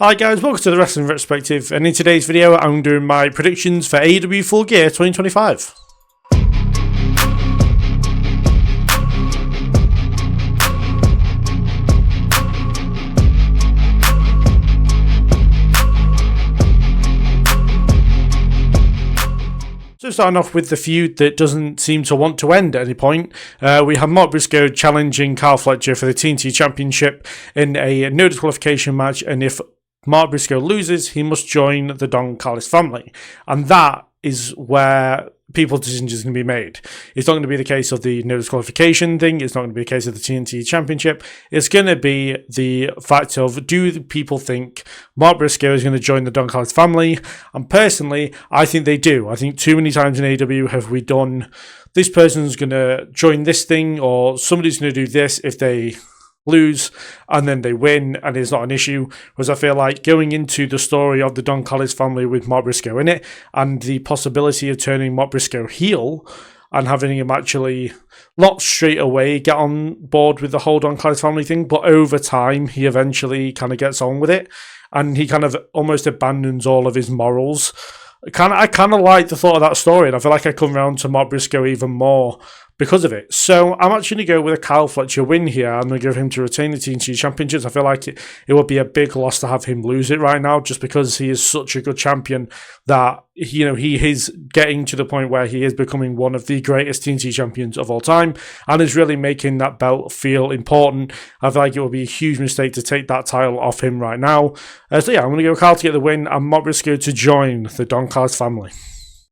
Hi guys, welcome to the Wrestling Retrospective, and in today's video I'm doing my predictions for AEW Full Gear 2025. So starting off with the feud that doesn't seem to want to end at any point, we have Mark Briscoe challenging Kyle Fletcher for the TNT Championship in a no disqualification match, and if Mark Briscoe loses, he must join the Don Callis family. And that is where people's decisions are going to be made. It's not going to be the case of the no disqualification thing. It's not going to be a case of the TNT Championship. It's going to be the fact of, do people think Mark Briscoe is going to join the Don Callis family? And personally, I think they do. I think too many times in AEW have we done, this person's going to join this thing, or somebody's going to do this if they lose, and then they win, and it's not an issue. Whereas I feel like going into the story of the Don Callis family with Mark Briscoe in it, and the possibility of turning Mark Briscoe heel and having him actually not straight away get on board with the whole Don Callis family thing, but over time he eventually kind of gets on with it, and he kind of almost abandons all of his morals. I kind of like the thought of that story, and I feel like I come around to Mark Briscoe even more because of it. So I'm actually going to go with a Kyle Fletcher win here. I'm going to give him to retain the TNT Championships. I feel like it would be a big loss to have him lose it right now, just because he is such a good champion that, you know, he is getting to the point where he is becoming one of the greatest TNT champions of all time and is really making that belt feel important. I feel like it would be a huge mistake to take that title off him right now. So yeah, I'm going to go Kyle to get the win and Mark Briscoe to join the Don Callis family.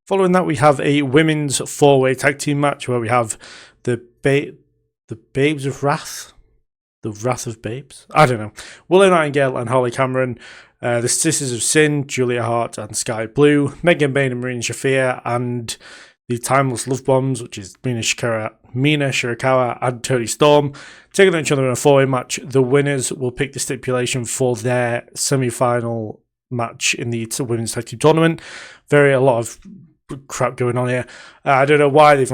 Following that, we have a women's four-way tag team match where we have the Babes of Wrath? The Wrath of Babes? I don't know. Willow Nightingale and Holly Cameron, the Sisters of Sin, Julia Hart and Sky Blue, Megan Bayne and Marina Shafir, and the Timeless Love Bombs, which is Mina Shirakawa and Toni Storm, taking on each other in a four-way match. The winners will pick the stipulation for their semi-final match in the women's tag team tournament. A lot of crap going on here. I don't know why they've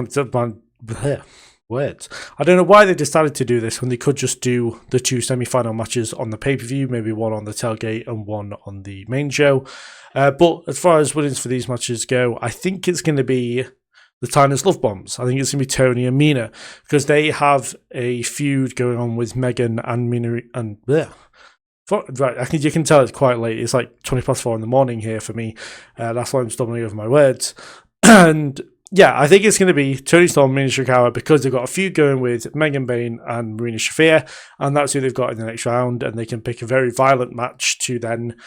words. I don't know why they decided to do this when they could just do the two semi-final matches on the pay-per-view, maybe one on the tailgate and one on the main show. But as far as winners for these matches go, I think it's going to be the Timeless Love Bombs. I think it's going to be Tony and Mina, because they have a feud going on with Megan and Mina and right, you can tell it's quite late. It's like 4:20 in the morning here for me. That's why I'm stumbling over my words. And yeah, I think it's going to be Toni Storm and Mina Shirakawa, because they've got a feud going with Megan Bayne and Marina Shafir, and that's who they've got in the next round, and they can pick a very violent match to then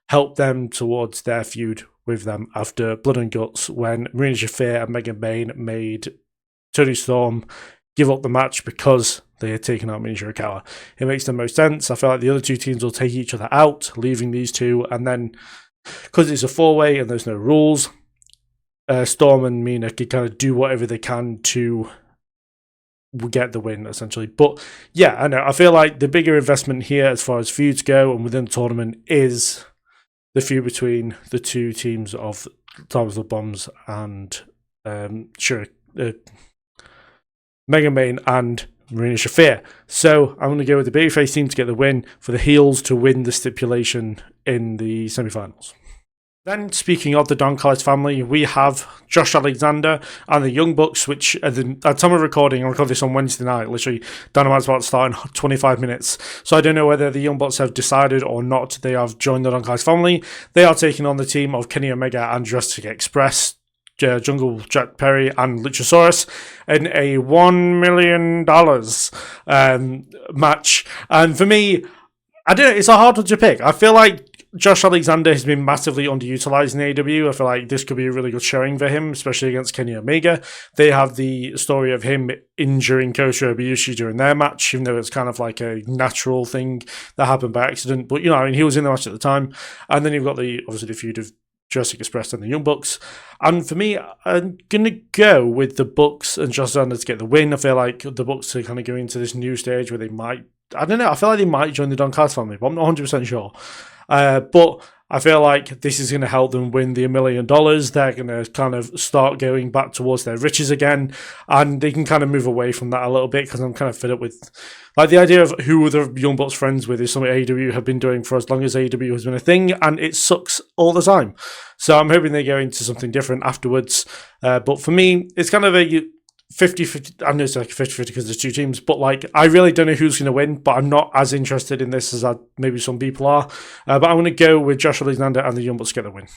help them towards their feud with them after Blood and Guts, when Marina Shafir and Megan Bayne made Toni Storm give up the match because they had taken out Mina Shirakawa. It makes the most sense. I feel like the other two teams will take each other out, leaving these two, and then, because it's a four-way and there's no rules, Storm and Mina can kind of do whatever they can to get the win, essentially. But yeah, I know. I feel like the bigger investment here as far as feuds go and within the tournament is the feud between the two teams of Thomas the Bombs and Megan Bayne and Marina Shafir. So I'm going to go with the babyface team to get the win, for the heels to win the stipulation in the semi-finals. Then, speaking of the Don Callis family, we have Josh Alexander and the Young Bucks, which at the time of recording, I record this on Wednesday night, literally Dynamite's about to start in 25 minutes. So I don't know whether the Young Bucks have decided or not they have joined the Don Callis family. They are taking on the team of Kenny Omega and Jurassic Express, Jungle Jack Perry and Luchasaurus in a $1 million match. And for me, I don't know, it's a hard one to pick. I feel like Josh Alexander has been massively underutilized in AEW. I feel like this could be a really good showing for him, especially against Kenny Omega. They have the story of him injuring Kota Ibushi during their match, even though it's kind of like a natural thing that happened by accident. But, you know, I mean, he was in the match at the time. And then you've got obviously the feud of Jurassic Express and the Young Bucks. And for me, I'm going to go with the Bucks and Josh Alexander to get the win. I feel like the Bucks are kind of going into this new stage where they might, I don't know, I feel like they might join the Don Callis family, but I'm not 100% sure. But I feel like this is going to help them win the $1 million. They're going to kind of start going back towards their riches again, and they can kind of move away from that a little bit because I'm kind of fed up with like the idea of who the Young Bucks friends with is something AEW have been doing for as long as AEW has been a thing, and it sucks all the time. So I'm hoping they go into something different afterwards. But for me, it's kind of a 50-50. I know it's like 50-50 because there's two teams, but like I really don't know who's going to win, but I'm not as interested in this as maybe some people are. But I'm going to go with Josh Alexander and the Young Bucks get the win.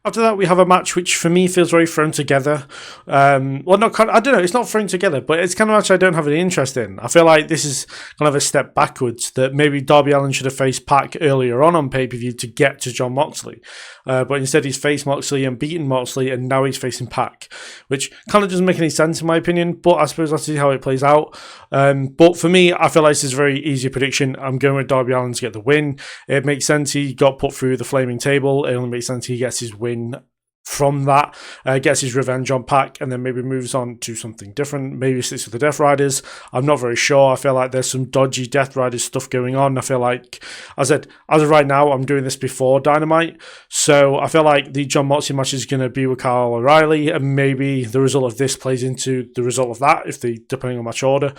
After that, we have a match which, for me, feels very thrown together. I don't know, it's not thrown together, but it's kind of a match I don't have any interest in. I feel like this is kind of a step backwards, that maybe Darby Allin should have faced Pac earlier on pay-per-view to get to Jon Moxley. But instead he's faced Moxley and beaten Moxley, and now he's facing Pac, which kind of doesn't make any sense in my opinion, but I suppose let's see how it plays out. But for me, I feel like this is a very easy prediction. I'm going with Darby Allin to get the win. It makes sense he got put through the flaming table. It only makes sense he gets his win from that, gets his revenge on Pac, and then maybe moves on to something different. Maybe sticks with the Death Riders. I'm not very sure. I feel like there's some dodgy Death Riders stuff going on. I feel like, as I said, as of right now, I'm doing this before Dynamite, so I feel like the Jon Moxley match is going to be with Kyle O'Reilly, and maybe the result of this plays into the result of that, depending on match order.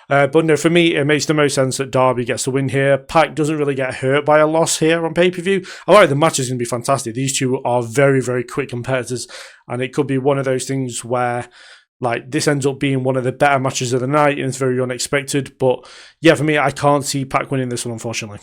But no, for me, it makes the most sense that Darby gets the win here. Pac doesn't really get hurt by a loss here on pay-per-view. I like the match is going to be fantastic. These two are very, very quick competitors, and it could be one of those things where like this ends up being one of the better matches of the night, and it's very unexpected. But yeah, for me, I can't see Pac winning this one, unfortunately.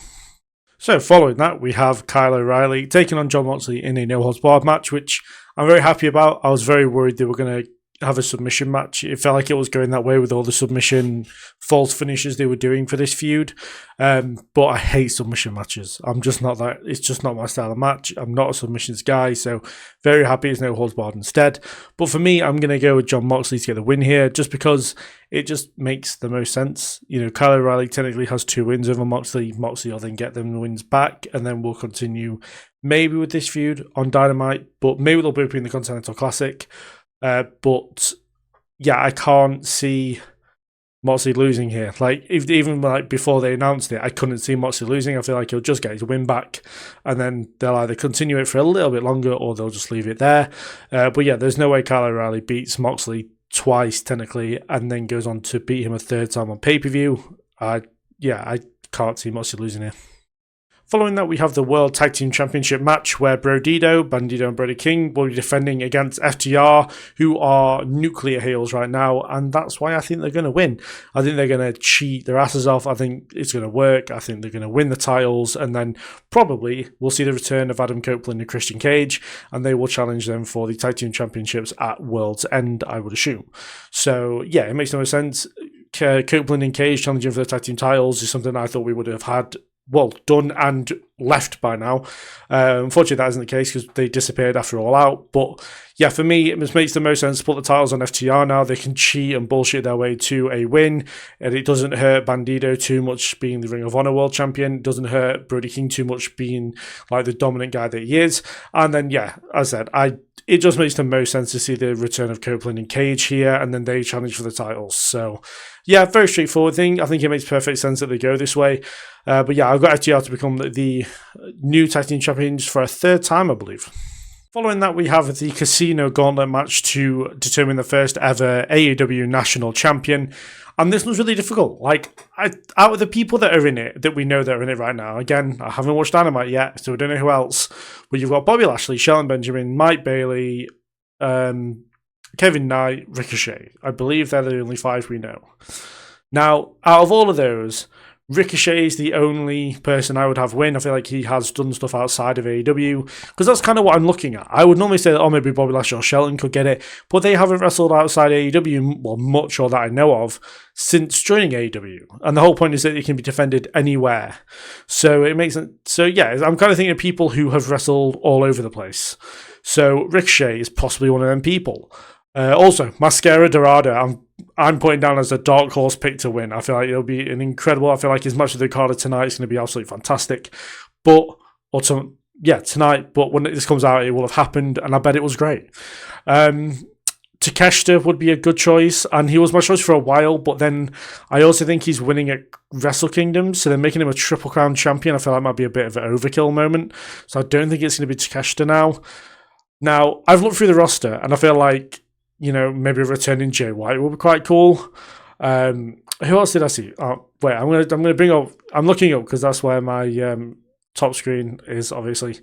So following that, we have Kyle O'Reilly taking on Jon Moxley in a no-holds-barred match, which I'm very happy about. I was very worried they were going to have a submission match. It felt like it was going that way with all the submission false finishes they were doing for this feud. But I hate submission matches. I'm just not that. It's just not my style of match. I'm not a submissions guy, so very happy it's no holds barred instead. But for me, I'm going to go with Jon Moxley to get the win here, just because it just makes the most sense. You know, Kyle O'Reilly technically has 2 wins over Moxley. Moxley will then get them wins back, and then we'll continue maybe with this feud on Dynamite, but maybe they'll both be in the Continental Classic. But yeah, I can't see Moxley losing here. Like even like before they announced it, I couldn't see Moxley losing. I feel like he'll just get his win back, and then they'll either continue it for a little bit longer or they'll just leave it there. But yeah, there's no way Kyle O'Reilly beats Moxley twice technically, and then goes on to beat him a 3rd time on pay-per-view. I can't see Moxley losing here. Following that, we have the World Tag Team Championship match where Bandito and Brody King will be defending against FTR, who are nuclear heels right now, and that's why I think they're going to win. I think they're going to cheat their asses off. I think it's going to work. I think they're going to win the titles, and then probably we'll see the return of Adam Copeland and Christian Cage, and they will challenge them for the Tag Team Championships at World's End, I would assume. So yeah, it makes no sense. Copeland and Cage challenging for the Tag Team titles is something I thought we would have had done and left by now. Unfortunately, that isn't the case because they disappeared after All Out. But yeah, for me, it makes the most sense to put the titles on FTR now. They can cheat and bullshit their way to a win, and it doesn't hurt Bandito too much being the Ring of Honor World Champion. It doesn't hurt Brody King too much being like the dominant guy that he is. And then yeah, as I said, it just makes the most sense to see the return of Copeland and Cage here, and then they challenge for the titles. So yeah, very straightforward thing. I think it makes perfect sense that they go this way. But yeah, I've got FTR to become the new Tag Team Champions for a 3rd time, I believe. Following that, we have the Casino Gauntlet match to determine the first ever AEW National Champion. And this was really difficult. Like, out of the people that are in it, that we know that are in it right now, again, I haven't watched Dynamite yet, so I don't know who else. But you've got Bobby Lashley, Shelton Benjamin, Mike Bailey, Kevin Knight, Ricochet. I believe they're the only 5 we know. Now, out of all of those, Ricochet is the only person I would have win. I feel like he has done stuff outside of AEW, because that's kind of what I'm looking at. I would normally say that, maybe Bobby Lashley or Shelton could get it, but they haven't wrestled outside AEW, much or that I know of, since joining AEW. And the whole point is that it can be defended anywhere. So it makes it. So yeah, I'm kind of thinking of people who have wrestled all over the place. So Ricochet is possibly one of them people. Also, Mascara Dorada, I'm putting down as a dark horse pick to win. I feel like it'll be an incredible. I feel like his match with the Carter tonight is going to be absolutely fantastic. Tonight. But when this comes out, it will have happened, and I bet it was great. To Takeshita would be a good choice, and he was my choice for a while, but then I also think he's winning at Wrestle Kingdom, so they're making him a Triple Crown champion. I feel like might be a bit of an overkill moment, so I don't think it's going to be Takeshita now. Now, I've looked through the roster, and I feel like, maybe a returning Jay White would be quite cool. Who else did I see? Oh, wait, I'm gonna bring up. I'm looking up because that's where my top screen is, obviously.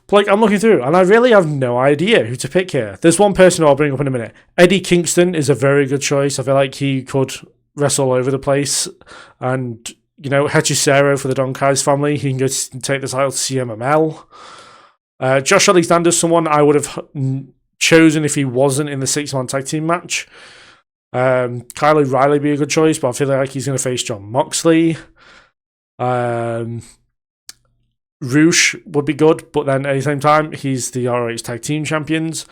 But I'm looking through, and I really have no idea who to pick here. There's one person I'll bring up in a minute. Eddie Kingston is a very good choice. I feel like he could wrestle all over the place, and Hechisero for the Don Kai's family. He can go take the title to CMML. Josh Alexander's someone I would have chosen if he wasn't in the 6-man tag team match. Kyle O'Reilly would be a good choice, but I feel like he's going to face Jon Moxley. Roosh would be good, but then at the same time, he's the ROH Tag Team Champions.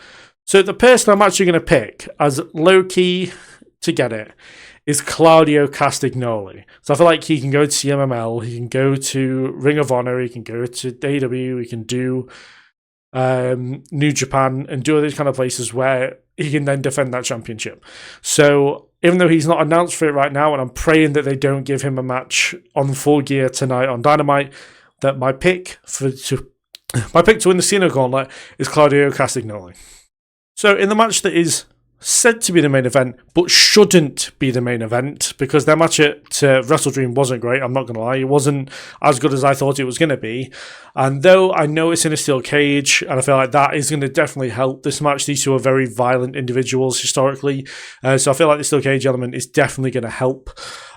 So the person I'm actually going to pick as low-key to get it is Claudio Castagnoli. So I feel like he can go to CMML, he can go to Ring of Honor, he can go to AEW, he can do New Japan, and do all these kind of places where he can then defend that championship. So even though he's not announced for it right now, and I'm praying that they don't give him a match on Full Gear tonight on Dynamite, that my pick to win the Cena Gauntlet is Claudio Castagnoli. So in the match that is said to be the main event, but shouldn't be the main event, because their match at Wrestle Dream wasn't great, I'm not going to lie. It wasn't as good as I thought it was going to be. And though I know it's in a steel cage, and I feel like that is going to definitely help this match, these two are very violent individuals historically, so I feel like the steel cage element is definitely going to help.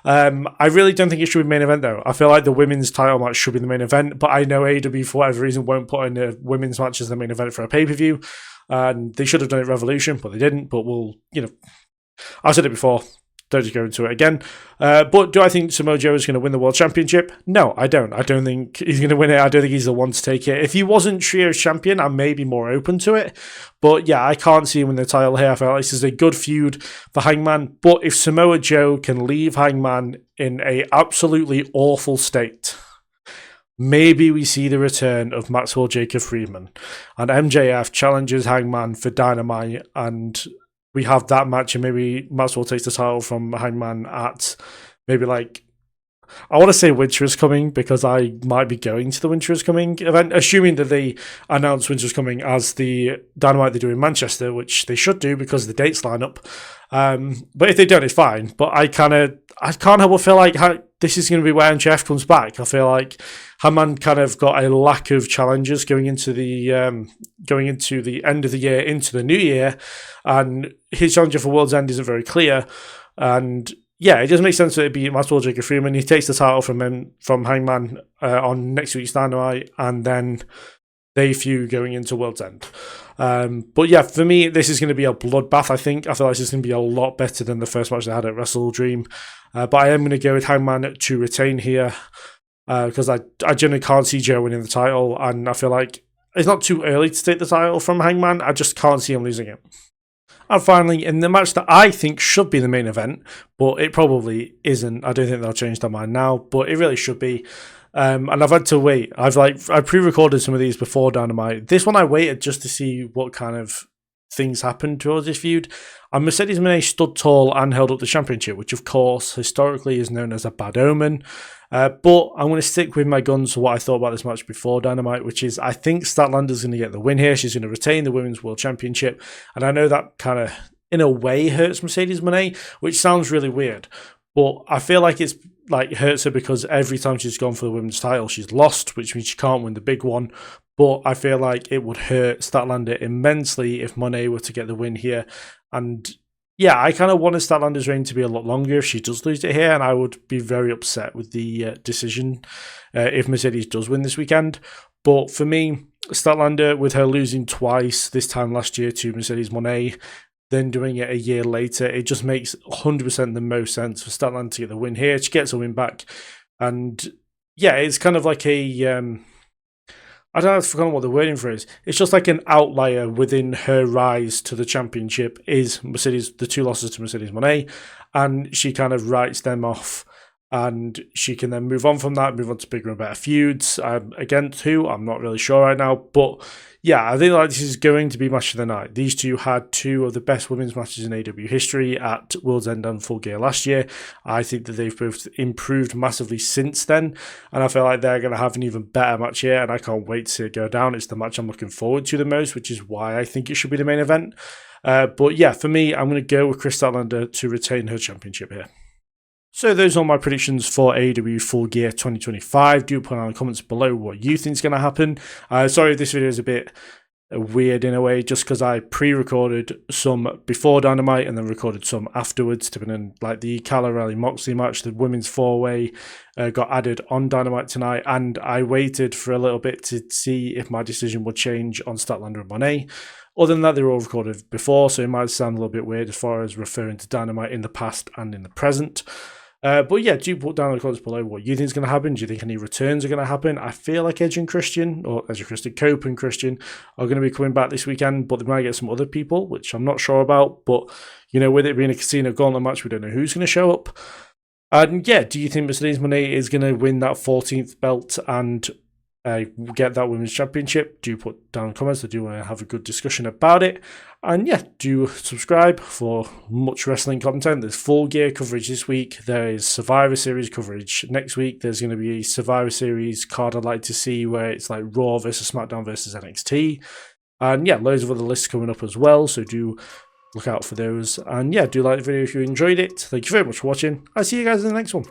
I really don't think it should be main event though. I feel like the women's title match should be the main event, but I know AEW for whatever reason won't put in a women's match as the main event for a pay-per-view. And they should have done it Revolution, but they didn't. But I've said it before. Don't just go into it again. But do I think Samoa Joe is going to win the World Championship? No, I don't. I don't think he's going to win it. I don't think he's the one to take it. If he wasn't Trios champion, I may be more open to it. But yeah, I can't see him win the title here. I feel like this is a good feud for Hangman. But if Samoa Joe can leave Hangman in a absolutely awful state, maybe we see the return of Maxwell Jacob Friedman, and MJF challenges Hangman for Dynamite, and we have that match, and maybe Maxwell takes the title from Hangman at maybe I want to say Winter is Coming, because I might be going to the Winter is Coming event, assuming that they announce Winter is Coming as the Dynamite they do in Manchester, which they should do because the dates line up. But if they don't, it's fine. But I can't help but feel like this is going to be where MJF comes back. I feel like Hangman kind of got a lack of challenges going into the end of the year, into the new year, and his challenger for World's End isn't very clear. And yeah, it just makes sense that it'd be Maxwell Jacob Friedman. He takes the title from Hangman on next week's Dynamite, and then they feud going into World's End. But yeah, for me, this is going to be a bloodbath, I think. I feel like this is going to be a lot better than the first match they had at Wrestle Dream. But I am going to go with Hangman to retain here, because I generally can't see Joe winning the title, and I feel like it's not too early to take the title from Hangman. I just can't see him losing it. And finally, in the match that I think should be the main event, but it probably isn't. I don't think they'll change their mind now, but it really should be. And I've had to wait. I pre-recorded some of these before Dynamite. This one I waited just to see what kind of things happened towards this feud. And Mercedes Moné stood tall and held up the championship, which of course historically is known as a bad omen. But I'm going to stick with my guns for what I thought about this match before Dynamite, which is I think Statlander's going to get the win here. She's going to retain the Women's World Championship. And I know that kind of, in a way, hurts Mercedes Moné, which sounds really weird. But I feel like it's hurts her because every time she's gone for the women's title, she's lost, which means she can't win the big one. But I feel like it would hurt Statlander immensely if Moné were to get the win here. And yeah, I kind of wanted Statlander's reign to be a lot longer if she does lose it here, and I would be very upset with the decision if Mercedes does win this weekend. But for me, Statlander, with her losing twice, this time last year to Mercedes Moné, then doing it a year later, it just makes 100% the most sense for Statlander to get the win here. She gets a win back. And yeah, it's kind of like I don't know, I've forgotten what the wording for is. It's just like an outlier within her rise to the championship is the two losses to Mercedes Moné, and she kind of writes them off and she can then move on from that, move on to bigger and better feuds. Against who? I'm not really sure right now, but yeah, I think like this is going to be match of the night. These two had two of the best women's matches in AEW history at World's End and Full Gear last year. I think that they've both improved massively since then, and I feel like they're going to have an even better match here, and I can't wait to see it go down. It's the match I'm looking forward to the most, which is why I think it should be the main event. But yeah, for me, I'm going to go with Kris Statlander to retain her championship here. So those are my predictions for AEW Full Gear 2025. Do put in the comments below what you think is going to happen. Sorry if this video is a bit weird in a way, just because I pre-recorded some before Dynamite and then recorded some afterwards, depending like the Kyle O'Reilly Moxley match, the women's four-way got added on Dynamite tonight, and I waited for a little bit to see if my decision would change on Statlander and Monet. Other than that, they were all recorded before, so it might sound a little bit weird as far as referring to Dynamite in the past and in the present. But yeah, do put down in the comments below what you think is going to happen. Do you think any returns are going to happen? I feel like Edge and Christian, or Edge and Christian, Cope and Christian are going to be coming back this weekend, but they might get some other people, which I'm not sure about. But, you know, with it being a Casino Gauntlet match, we don't know who's going to show up. And yeah, do you think Mercedes Moné is going to win that 14th belt and get that women's championship? Do put down in the comments. I do want to have a good discussion about it. And yeah, do subscribe for much wrestling content. There's Full Gear coverage this week. There is Survivor Series coverage next week. There's going to be a Survivor Series card I'd like to see where it's like Raw versus SmackDown versus NXT. And yeah, loads of other lists coming up as well. So do look out for those. And yeah, do like the video if you enjoyed it. Thank you very much for watching. I'll see you guys in the next one.